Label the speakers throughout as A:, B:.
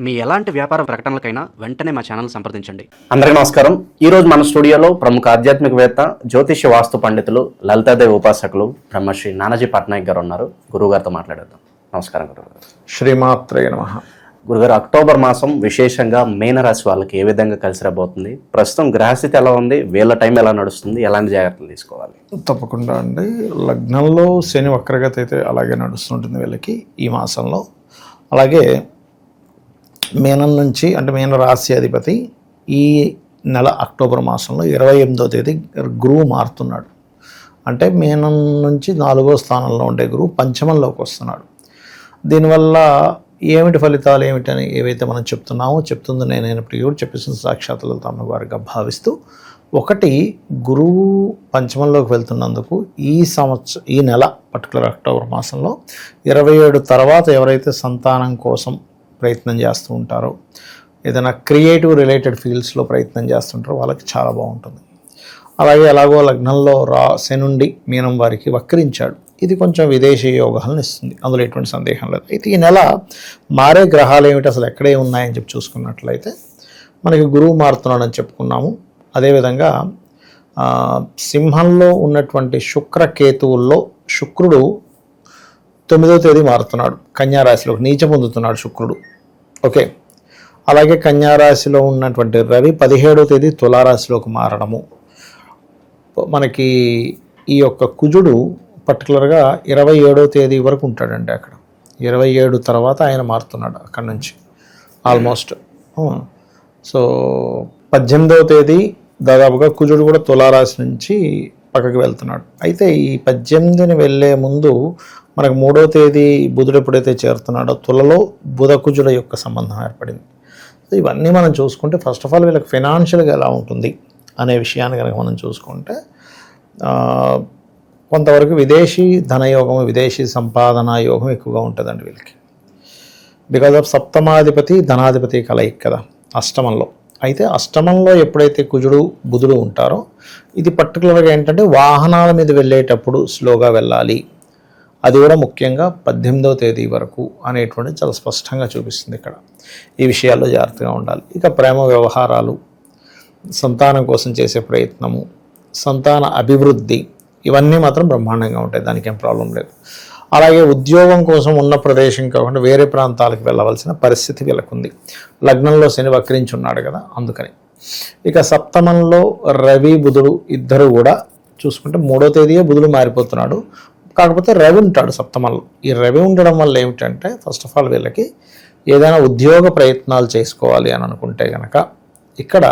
A: మీ ఎలాంటి వ్యాపార ప్రకటనలకైనా వెంటనే మా ఛానల్ సంప్రదించండి.
B: అందరికీ నమస్కారం. ఈరోజు మన స్టూడియోలో ప్రముఖ ఆధ్యాత్మికవేత్త, జ్యోతిష్య వాస్తు పండితులు, లలితాదేవి ఉపాసకులు బ్రహ్మశ్రీ నానాజీ పట్నాయక్ గారు ఉన్నారు. గురువుగారితో మాట్లాడేద్దాం. నమస్కారం గురుగారు.
C: శ్రీమాత్రే నమః.
B: గురుగారు, అక్టోబర్ మాసం విశేషంగా మీనరాశి వాళ్ళకి ఏ విధంగా కలిసి రాబోతుంది? ప్రస్తుతం గ్రహస్థితి ఎలా ఉంది? వీళ్ళ టైం ఎలా నడుస్తుంది? ఎలాంటి జాగ్రత్తలు తీసుకోవాలి?
C: తప్పకుండా అండి. లగ్నంలో శని వక్రగతి అయితే అలాగే నడుస్తుంటుంది వీళ్ళకి ఈ మాసంలో. అలాగే మీనం నుంచి, అంటే మీన రాశి అధిపతి ఈ నెల అక్టోబర్ మాసంలో 28వ తేదీ గురువు మారుతున్నాడు. అంటే మీనం నుంచి 4వ స్థానంలో ఉండే గురువు పంచమంలోకి వస్తున్నాడు. దీనివల్ల ఏమిటి ఫలితాలు ఏమిటని ఏవైతే మనం చెప్తుంది నేనైనప్పటికీ కూడా చెప్పేసిన సాక్షాత్తులు తమ వారిగా భావిస్తూ, ఒకటి, గురువు పంచమంలోకి వెళ్తున్నందుకు ఈ నెల పర్టికులర్ అక్టోబర్ మాసంలో 27 తర్వాత ఎవరైతే సంతానం కోసం ప్రయత్నం చేస్తూ ఉంటారో, ఏదైనా క్రియేటివ్ రిలేటెడ్ ఫీల్డ్స్లో ప్రయత్నం చేస్తుంటారో వాళ్ళకి చాలా బాగుంటుంది. అలాగే ఎలాగో లగ్నంలో శనుండి మీనం వారికి వక్రించాడు. ఇది కొంచెం విదేశీ యోగాలను ఇస్తుంది, అందులో ఎటువంటి సందేహం లేదు. అయితే ఈ నెల మారే గ్రహాలు ఏమిటి, అసలు ఎక్కడే ఉన్నాయని చెప్పి చూసుకున్నట్లయితే మనకి గురువు మారుతున్నాడని చెప్పుకున్నాము. అదేవిధంగా సింహంలో ఉన్నటువంటి శుక్రకేతువుల్లో శుక్రుడు 9వ తేదీ మారుతున్నాడు, కన్యారాశిలోకి నీచ పొందుతున్నాడు శుక్రుడు. ఓకే. అలాగే కన్యారాశిలో ఉన్నటువంటి రవి 17వ తేదీ తులారాశిలోకి మారడము. మనకి ఈ యొక్క కుజుడు పర్టికులర్గా 27వ తేదీ వరకు ఉంటాడండి అక్కడ. 27 తర్వాత ఆయన మారుతున్నాడు అక్కడ నుంచి ఆల్మోస్ట్. సో 18వ తేదీ దాదాపుగా కుజుడు కూడా తులారాశి నుంచి పక్కకి వెళ్తున్నాడు. అయితే ఈ 18ని వెళ్ళే ముందు మనకు 3వ తేదీ బుధుడు ఎప్పుడైతే చేరుతున్నాడో తులలో బుధ కుజుల యొక్క సంబంధం ఏర్పడింది. సో ఇవన్నీ మనం చూసుకుంటే ఫస్ట్ ఆఫ్ ఆల్ వీళ్ళకి ఫైనాన్షియల్గా ఎలా ఉంటుంది అనే విషయాన్ని కనుక మనం చూసుకుంటే కొంతవరకు విదేశీ ధనయోగం, విదేశీ సంపాదన యోగం ఎక్కువగా ఉంటుందండి వీళ్ళకి. బికాజ్ ఆఫ్ సప్తమాధిపతి ధనాధిపతి కలయిక కదా అష్టమంలో. అయితే అష్టమంలో ఎప్పుడైతే కుజుడు బుధుడు ఉంటారో, ఇది పర్టికులర్గా ఏంటంటే వాహనాల మీద వెళ్ళేటప్పుడు స్లోగా వెళ్ళాలి, అది కూడా ముఖ్యంగా 18వ తేదీ వరకు అనేటువంటి చాలా స్పష్టంగా చూపిస్తుంది ఇక్కడ. ఈ విషయాల్లో జాగ్రత్తగా ఉండాలి. ఇక ప్రేమ వ్యవహారాలు, సంతానం కోసం చేసే ప్రయత్నము, సంతాన అభివృద్ధి, ఇవన్నీ మాత్రం బ్రహ్మాండంగా ఉంటాయి, దానికి ఏం ప్రాబ్లం లేదు. అలాగే ఉద్యోగం కోసం ఉన్న ప్రదేశం కాకుండా వేరే ప్రాంతాలకు వెళ్ళవలసిన పరిస్థితి వీళ్ళకుంది. లగ్నంలో శని వక్రించున్నాడు కదా, అందుకని. ఇక సప్తమంలో రవి బుధుడు ఇద్దరు కూడా చూసుకుంటే 3వ తేదీయే బుధుడు మారిపోతున్నాడు. కాకపోతే రవి ఉంటాడు సప్తమంలో. ఈ రవి ఉండడం వల్ల ఏమిటంటే ఫస్ట్ ఆఫ్ ఆల్ వీళ్ళకి ఏదైనా ఉద్యోగ ప్రయత్నాలు చేసుకోవాలి అని అనుకుంటే కనుక ఇక్కడ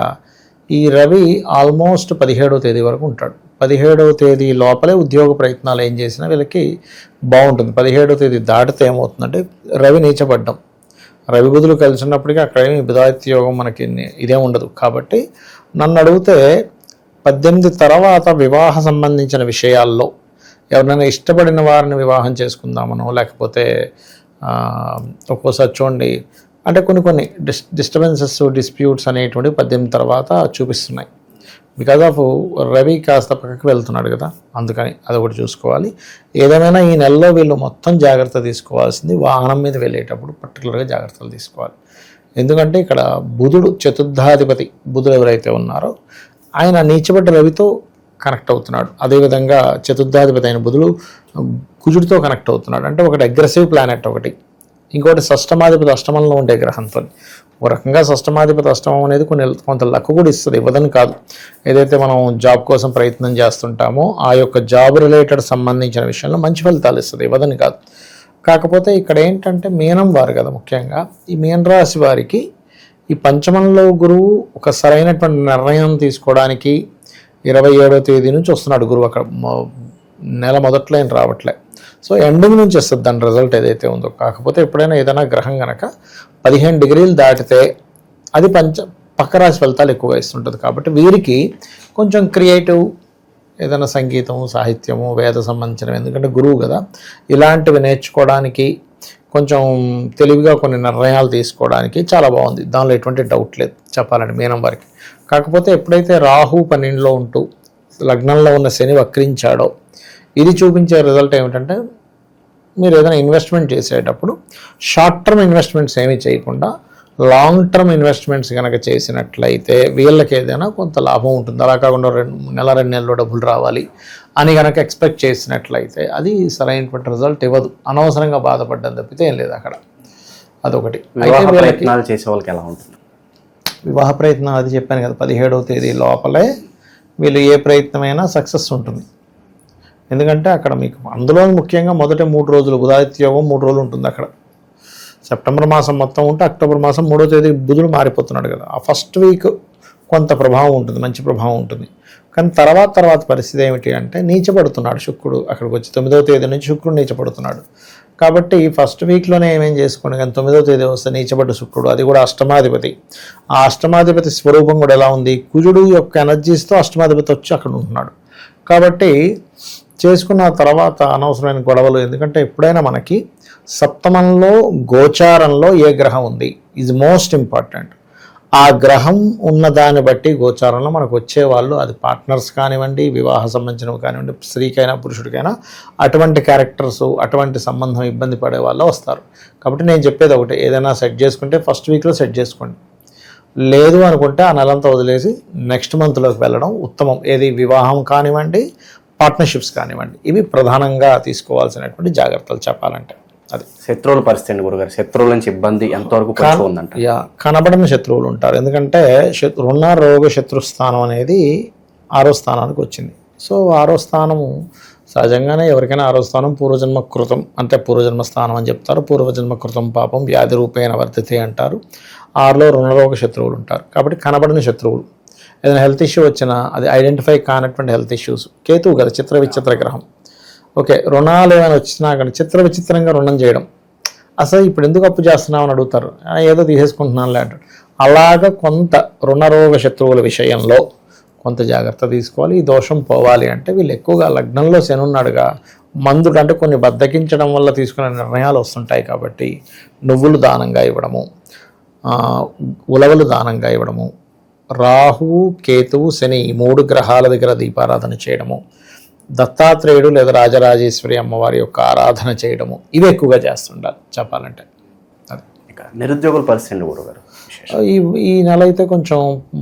C: ఈ రవి ఆల్మోస్ట్ 17వ తేదీ వరకు ఉంటాడు. 17వ తేదీ లోపలే ఉద్యోగ ప్రయత్నాలు ఏం చేసినా వీళ్ళకి బాగుంటుంది. 17వ తేదీ దాటితే ఏమవుతుందంటే రవి నీచపడ్డం, రవి బుధులు కలిసి ఉన్నప్పటికీ అక్కడ ఏమి బుధాదిత్య యోగం మనకి ఇదేం ఉండదు. కాబట్టి నన్ను అడిగితే 18 తర్వాత వివాహ సంబంధించిన విషయాల్లో ఎవరినైనా ఇష్టపడిన వారిని వివాహం చేసుకుందామనో, లేకపోతే ఒక్కోసారి చూడండి అంటే కొన్ని డిస్టర్బెన్సెస్, డిస్ప్యూట్స్ అనేటువంటి 18 తర్వాత చూపిస్తున్నాయి. బికాజ్ ఆఫ్ రవి కాస్త పక్కకి వెళ్తున్నాడు కదా, అందుకని అదొకటి చూసుకోవాలి. ఏదేమైనా ఈ నెలలో వీళ్ళు మొత్తం జాగ్రత్త తీసుకోవాల్సింది వాహనం మీద వెళ్ళేటప్పుడు పర్టికులర్గా జాగ్రత్తలు తీసుకోవాలి. ఎందుకంటే ఇక్కడ బుధుడు చతుర్థాధిపతి బుధుడు ఎవరైతే ఉన్నారో ఆయన నీచబడ్డ రవితో కనెక్ట్ అవుతున్నాడు. అదేవిధంగా చతుర్థాధిపతి అయిన బుధుడు కుజుడితో కనెక్ట్ అవుతున్నాడు. అంటే ఒకటి అగ్రెసివ్ ప్లానెట్ ఒకటి, ఇంకోటి షష్టమాధిపతి అష్టమంలో ఉండే గ్రహంతో. ఒక రకంగా షష్టమాధిపతి అష్టమం అనేది కొంత లక్ కూడా ఇస్తుంది, ఇవ్వదని కాదు. ఏదైతే మనం జాబ్ కోసం ప్రయత్నం చేస్తుంటామో ఆ యొక్క జాబ్ రిలేటెడ్ సంబంధించిన విషయంలో మంచి ఫలితాలు ఇస్తుంది, ఇవ్వదని కాదు. కాకపోతే ఇక్కడ ఏంటంటే మీనం వారు కదా ముఖ్యంగా, ఈ మీన రాశి వారికి ఈ పంచమంలో గురువు ఒక సరైనటువంటి నిర్ణయం తీసుకోవడానికి 27వ తేదీ నుంచి వస్తున్నాడు గురువు. అక్కడ నెల మొదట్లో ఏం రావట్లే, సో ఎండింగ్ నుంచి వస్తుంది దాని రిజల్ట్ ఏదైతే ఉందో. కాకపోతే ఎప్పుడైనా ఏదైనా గ్రహం కనుక 15 డిగ్రీలు దాటితే అది పక్క రాశి ఫలితాలు ఎక్కువగా ఇస్తుంటుంది. కాబట్టి వీరికి కొంచెం క్రియేటివ్, ఏదైనా సంగీతము, సాహిత్యము, వేద సంబంధించినవి, ఎందుకంటే గురువు కదా, ఇలాంటివి నేర్చుకోవడానికి కొంచెం తెలివిగా కొన్ని నిర్ణయాలు తీసుకోవడానికి చాలా బాగుంది. దానిలో ఎటువంటి డౌట్ లేదు చెప్పాలండి మీనం వారికి. కాకపోతే ఎప్పుడైతే రాహు 12లో ఉంటూ లగ్నంలో ఉన్న శని వక్రించాడో ఇది చూపించే రిజల్ట్ ఏమిటంటే మీరు ఏదైనా ఇన్వెస్ట్మెంట్ చేసేటప్పుడు షార్ట్ టర్మ్ ఇన్వెస్ట్మెంట్స్ ఏమీ చేయకుండా లాంగ్ టర్మ్ ఇన్వెస్ట్మెంట్స్ కనుక చేసినట్లయితే వీళ్ళకి ఏదైనా కొంత లాభం ఉంటుంది. అలా కాకుండా 2 నెలల్లో డబ్బులు రావాలి అని కనుక ఎక్స్పెక్ట్ చేసినట్లయితే అది సరైనటువంటి రిజల్ట్ ఇవ్వదు. అనవసరంగా బాధపడ్డం తప్పితే ఏం లేదు అక్కడ. అదొకటి.
B: వివాహ ప్రయత్నాలు చేసే వాళ్ళకి ఎలా ఉంటుంది?
C: వివాహ ప్రయత్నం అది చెప్పాను కదా, 17వ తేదీ లోపలే వీళ్ళు ఏ ప్రయత్నమైనా సక్సెస్ ఉంటుంది. ఎందుకంటే అక్కడ మీకు అందులో ముఖ్యంగా మొదటి 3 రోజులు బుధాదిత్య యోగం 3 రోజులు ఉంటుంది అక్కడ. సెప్టెంబర్ మాసం మొత్తం ఉంటే అక్టోబర్ మాసం 3వ తేదీ బుధుడు మారిపోతున్నాడు కదా, ఆ ఫస్ట్ వీక్ కొంత ప్రభావం ఉంటుంది, మంచి ప్రభావం ఉంటుంది. కానీ తర్వాత పరిస్థితి ఏమిటి అంటే నీచపడుతున్నాడు శుక్రుడు. అక్కడికి వచ్చి 9వ తేదీ నుంచి శుక్రుడు నీచపడుతున్నాడు. కాబట్టి ఫస్ట్ వీక్లోనే ఏమేం చేసుకోండి, కానీ 9వ తేదీ వస్తే నీచపడ్డ శుక్రుడు, అది కూడా అష్టమాధిపతి. ఆ అష్టమాధిపతి స్వరూపం కూడా ఎలా ఉంది, కుజుడు యొక్క ఎనర్జీస్తో అష్టమాధిపతి వచ్చి అక్కడ ఉంటున్నాడు. కాబట్టి చేసుకున్న తర్వాత అనవసరమైన గొడవలు. ఎందుకంటే ఎప్పుడైనా మనకి సప్తమంలో గోచారంలో ఏ గ్రహం ఉంది ఈజ్ మోస్ట్ ఇంపార్టెంట్. ఆ గ్రహం ఉన్న దాన్ని బట్టి గోచారంలో మనకు వచ్చేవాళ్ళు, అది పార్ట్నర్స్ కానివ్వండి, వివాహ సంబంధించినవి కానివ్వండి, స్త్రీకైనా పురుషుడికైనా అటువంటి క్యారెక్టర్స్, అటువంటి సంబంధం ఇబ్బంది పడే వాళ్ళు వస్తారు. కాబట్టి నేను చెప్పేది ఒకటి, ఏదైనా సెట్ చేసుకుంటే ఫస్ట్ వీక్లో సెట్ చేసుకోండి. లేదు అనుకుంటే ఆ నెలంతా వదిలేసి నెక్స్ట్ మంత్లోకి వెళ్ళడం ఉత్తమం. ఏది వివాహం కానివ్వండి, పార్ట్నర్షిప్స్ కానివ్వండి, ఇవి ప్రధానంగా తీసుకోవాల్సినటువంటి జాగ్రత్తలు చెప్పాలంటే. అది
B: శత్రువుల పరిస్థితి గురుగారు, శత్రువుల నుంచి ఇబ్బంది ఎంతవరకు ఉందంట?
C: కనబడిన శత్రువులు ఉంటారు. ఎందుకంటే రుణ రోగ శత్రుస్థానం అనేది 6వ స్థానానికి వచ్చింది. సో 6వ స్థానము సహజంగానే ఎవరికైనా 6వ స్థానం పూర్వజన్మ కృతం, అంటే పూర్వజన్మ స్థానం అని చెప్తారు. పూర్వజన్మ కృతం పాపం వ్యాధి రూపేణ వర్తితే అంటారు. 6లో రుణరోగ శత్రువులు ఉంటారు. కాబట్టి కనబడిన శత్రువులు, ఏదైనా హెల్త్ ఇష్యూ వచ్చినా అది ఐడెంటిఫై కానటువంటి హెల్త్ ఇష్యూస్. కేతువు కదా చిత్ర విచిత్ర గ్రహం. ఓకే, రుణాలు ఏమైనా వచ్చినా కానీ చిత్ర విచిత్రంగా రుణం చేయడం, అసలు ఇప్పుడు ఎందుకు అప్పు చేస్తున్నావు అని అడుగుతారు, ఏదో తీసేసుకుంటున్నాను అంటారు. అలాగ కొంత రుణరోగ శత్రువుల విషయంలో కొంత జాగ్రత్త తీసుకోవాలి. ఈ దోషం పోవాలి అంటే వీళ్ళు ఎక్కువగా లగ్నంలో శని ఉన్నాడుగా, మందుడు అంటే కొన్ని బద్దకించడం వల్ల తీసుకునే నిర్ణయాలు వస్తుంటాయి. కాబట్టి నువ్వులు దానంగా ఇవ్వడము, ఉలవలు దానంగా ఇవ్వడము, రాహువు కేతువు శని 3 గ్రహాల దగ్గర దీపారాధన చేయడము, దత్తాత్రేయుడు లేదా రాజరాజేశ్వరి అమ్మవారి యొక్క ఆరాధన చేయడము, ఇవి ఎక్కువగా చేస్తుండాలి చెప్పాలంటే. అది
B: నిరుద్యోగుల పరిస్థితి గురుగారు,
C: ఈ నెల అయితే కొంచెం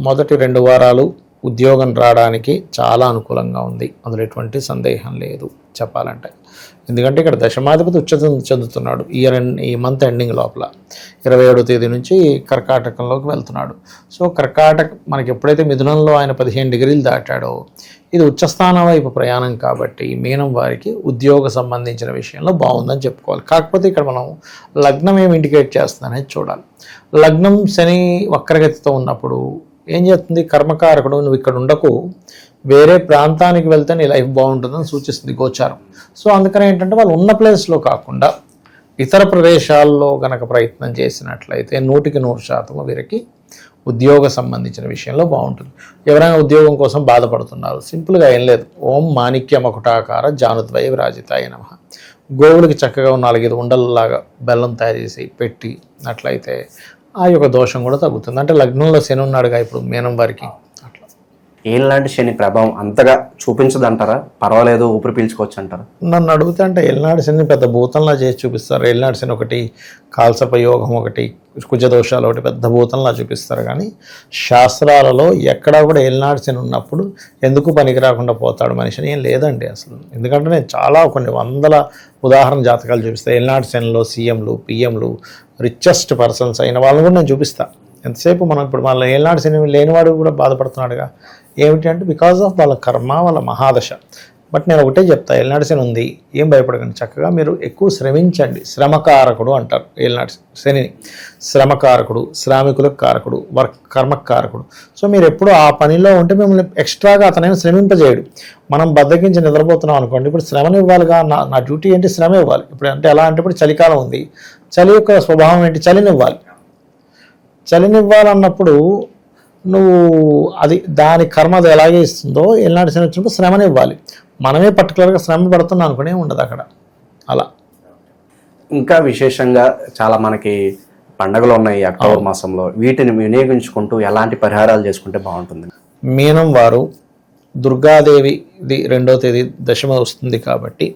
C: మొదటి 2 వారాలు ఉద్యోగం రావడానికి చాలా అనుకూలంగా ఉంది, అందులో ఎటువంటి సందేహం లేదు చెప్పాలంటే. ఎందుకంటే ఇక్కడ దశమాధిపతి ఉచ్చ చెందుతున్నాడు ఈ మంత్ ఎండింగ్ లోపల 27వ తేదీ నుంచి కర్కాటకంలోకి వెళ్తున్నాడు. సో కర్కాటక మనకి ఎప్పుడైతే మిథునంలో ఆయన 15 డిగ్రీలు దాటాడో, ఇది ఉచ్చస్థానం వైపు ప్రయాణం కాబట్టి మీనం వారికి ఉద్యోగ సంబంధించిన విషయంలో బాగుందని చెప్పుకోవాలి. కాకపోతే ఇక్కడ మనం లగ్నం ఏమి ఇండికేట్ చేస్తుందనేది చూడాలి. లగ్నం శని వక్రగతితో ఉన్నప్పుడు ఏం చేస్తుంది, కర్మకారకుడు నువ్వు ఇక్కడ ఉండకు, వేరే ప్రాంతానికి వెళ్తే నీ లైఫ్ బాగుంటుందని సూచిస్తుంది గోచారం. సో అందుకని ఏంటంటే వాళ్ళు ఉన్న ప్లేస్లో కాకుండా ఇతర ప్రదేశాల్లో కనుక ప్రయత్నం చేసినట్లయితే 100% వీరికి ఉద్యోగ సంబంధించిన విషయంలో బాగుంటుంది. ఎవరైనా ఉద్యోగం కోసం బాధపడుతున్నారు, సింపుల్గా ఏం లేదు, ఓం మాణిక్య మకుటాకార జానుద్వయ విరాజితాయ నమః. గోవులకి చక్కగా 4-5 ఉండలలాగా బెల్లం తయారు చేసి పెట్టినట్లయితే ఆ యొక్క దోషం కూడా తగ్గుతుంది. అంటే లగ్నంలో శని ఉన్నాడుగా ఇప్పుడు మీనం వారికి, అట్లా
B: ఏలాంటి శని ప్రభావం అంతగా చూపించదంటారా? పర్వాలేదు, ఊపిరి పీల్చుకోవచ్చు అంటారా?
C: నన్ను అడిగితే అంటే ఏలినాడు శని పెద్ద భూతంలా చేసి చూపిస్తారు. ఏలినాడు శని ఒకటి, కాల్సప యోగం ఒకటి, కుజదోషాలు ఒకటి పెద్ద భూతంలా చూపిస్తారు. కానీ శాస్త్రాలలో ఎక్కడా కూడా ఏలినాడు శని ఉన్నప్పుడు ఎందుకు పనికి రాకుండా పోతాడు మనిషిని ఏం లేదండి అసలు. ఎందుకంటే నేను చాలా కొన్ని 100 ఉదాహరణ జాతకాలు చూపిస్తాను. ఏలినాడు శనిలో సీఎంలు, పిఎంలు, రిచెస్ట్ పర్సన్స్ అయిన వాళ్ళని కూడా నేను చూపిస్తాను. ఎంతసేపు మనం ఇప్పుడు వాళ్ళ ఏలినాడు శని లేనివాడు కూడా బాధపడుతున్నాడుగా. ఏమిటి అంటే బికాజ్ ఆఫ్ వాళ్ళ కర్మ, వాళ్ళ మహాదశ. బట్ నేను ఒకటే చెప్తా, ఏలినాడు శని ఉంది, ఏం భయపడకండి, చక్కగా మీరు ఎక్కువ శ్రమించండి. శ్రమకారకుడు అంటారు ఏలినాడు శనిని. శ్రమకారకుడు, శ్రామికులకు కారకుడు, కర్మకారకుడు. సో మీరు ఎప్పుడు ఆ పనిలో ఉంటే మిమ్మల్ని ఎక్స్ట్రాగా అతనైనా శ్రమింపజేయడు. మనం బద్దకించి నిద్రపోతున్నాం అనుకోండి, ఇప్పుడు శ్రమనివ్వాలిగా. నా డ్యూటీ ఏంటి, శ్రమ ఇవ్వాలి. ఇప్పుడు అంటే ఎలా అంటే ఇప్పుడు చలికాలం ఉంది, చలి యొక్క స్వభావం ఏంటి, చలినివ్వాలి. చలినివ్వాలన్నప్పుడు నువ్వు అది దాని కర్మ అది ఎలాగే ఇస్తుందో ఏలినాడు శని వచ్చినప్పుడు శ్రమని ఇవ్వాలి. మనమే పర్టికులర్గా శ్రమ పడుతున్నాం అనుకునే ఉండదు అక్కడ. అలా
B: ఇంకా విశేషంగా చాలా మనకి పండుగలు ఉన్నాయి అక్టోబర్ మాసంలో, వీటిని వినియోగించుకుంటూ ఎలాంటి పరిహారాలు చేసుకుంటే బాగుంటుంది?
C: మీనం వారు దుర్గాదేవి 2వ తేదీ దశమ వస్తుంది కాబట్టి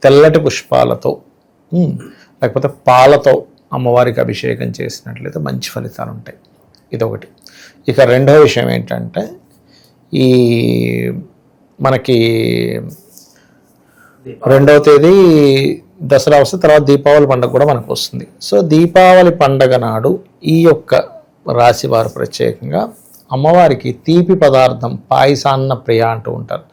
C: తెల్లటి పుష్పాలతో లేకపోతే పాలతో అమ్మవారికి అభిషేకం చేసినట్లయితే మంచి ఫలితాలు ఉంటాయి. ఇదొకటి. ఇక రెండవ విషయం ఏంటంటే ఈ మనకి 2వ తేదీ దసరా వస్తే తర్వాత దీపావళి పండుగ కూడా మనకు వస్తుంది. సో దీపావళి పండగ నాడు ఈ యొక్క రాశి వారు ప్రత్యేకంగా అమ్మవారికి తీపి పదార్థం పాయసాన్న ప్రియ అంటూ ఉంటారు.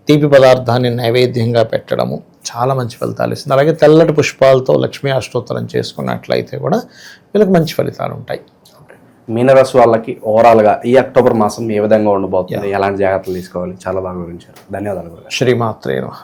C: తీపి పదార్థాన్ని నైవేద్యంగా పెట్టడము చాలా మంచి ఫలితాలు ఇస్తుంది. అలాగే తెల్లటి పుష్పాలతో లక్ష్మీ అష్టోత్తరం చేసుకున్నట్లయితే కూడా వీళ్ళకి మంచి ఫలితాలు ఉంటాయి.
B: మీనరాశి వాళ్ళకి ఓవరాల్గా ఈ అక్టోబర్ మాసం ఏ విధంగా ఉండబోతుంది, ఎలాంటి జాగ్రత్తలు తీసుకోవాలి, చాలా బాగా వివరించారు. ధన్యవాదాలు గురుగారు.
C: శ్రీమాత్రే నమః.